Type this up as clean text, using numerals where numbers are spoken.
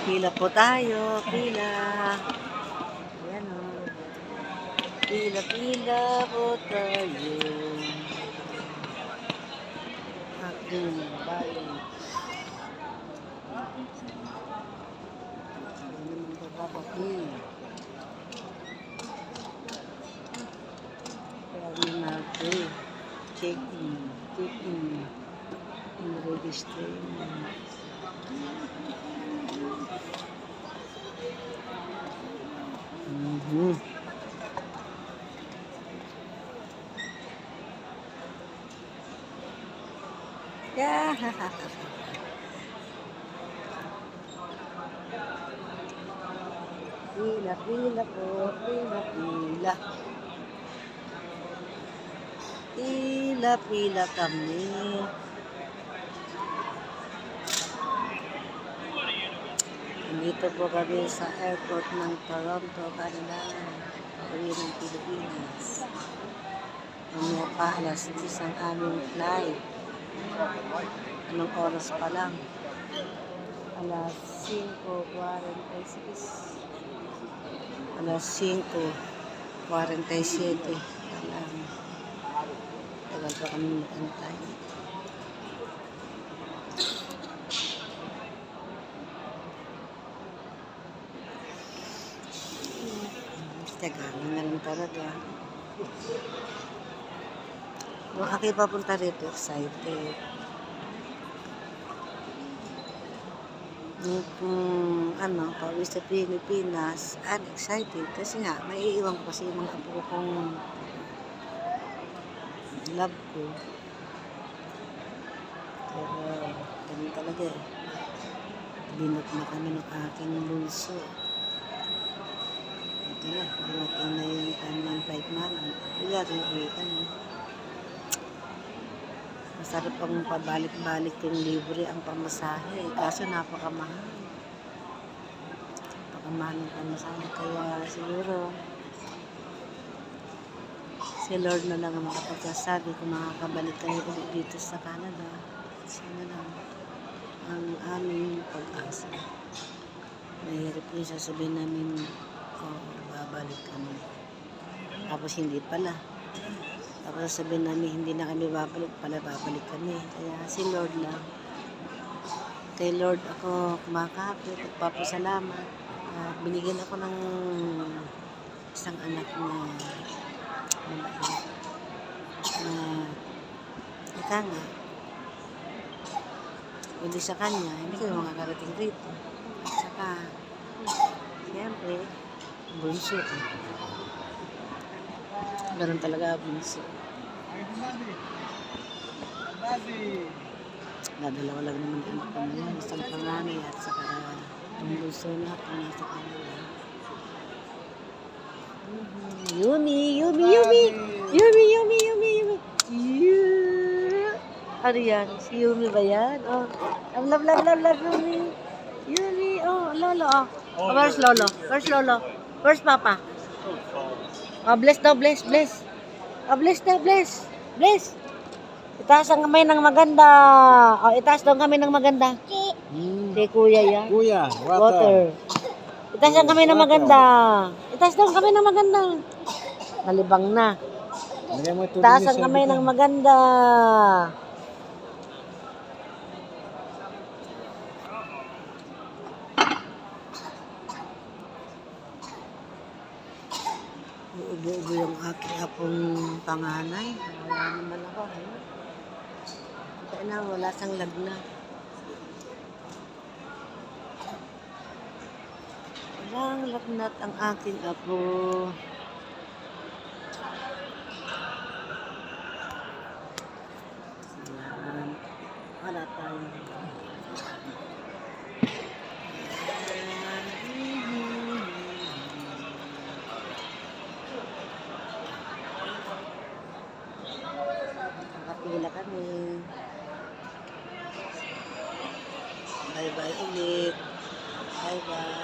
Pila po tayo, pila. Ayan o. Pila po tayo. Aking balik. Ano naman bababagin? Kaya natin. Check-in. Check-in. Registration. Yeah. Pila po, pila. Pila kami. Dito po kami sa airport ng Toronto, Canada. Pauwi ng Pilipinas. Mamaya pa, alas 10 ang aming flight. Anong oras pa lang? Alas 5:46. Alas 5:47. Tagal pa kami mag-antay. Tagal na lang talaga. Nung aki papunta rito, excited. Nung pauwi sa Pilipinas, unexcited. Kasi nga, maiiwan ko kasi yung mga apo kong love ko. Pero, ganun talaga eh. Binot na kami ng aking bunso. Ito na, dumating na yung time ng flight namin. Kaya rin uwi kami. Masarap ang pabalik-balik yung libre ang pamasahe. Kaso napakamahal. Napakamahal ang pamasahe. Kaya siguro, si Lord na lang ang makapagsasabi kung makakabalik kayo ulit dito sa Canada. Siya na lang ang aming pag-asa. Mahirap yung sasabihin namin, babalik kami. Tapos hindi pala. Tapos sasabihin namin, hindi na kami babalik kami. Kaya si Lord lang. Kay Lord ako kumakapit at papasalamat. Binigyan ako ng isang anak na mabait. Ika nga, hindi sa kanya, hindi ko makakarating rito. At saka, siyempre, bunso ko. Ganun talaga bunso. Dadalawa lang naman anak ko ngayon. Isang panganay at saka ang bunso na at nasa kanila. Yumi. Ano yan? Si Yumi ba yan? Oh, love, Yumi. Yumi, oh, Lolo, oh. Where's Lolo? Where's Papa? Oh, bless daw, bless. Oh, bless. Itaas ang kamay ng maganda. Oh, itaas daw ang kamay ng maganda. Si Kuya yan. Kuya, Water. Itaas ang kamay ng maganda. Itaas daw ang kamay ng maganda. Nalibang na. Itaas ang kamay ng maganda. Ubo-ubo yung aking apong panganay. Wala naman ako. Kaya na, wala sang lagnat. Walang lagnat ang aking apo. Wala tayong nakapila kami. Bye-bye ulit. Bye-bye.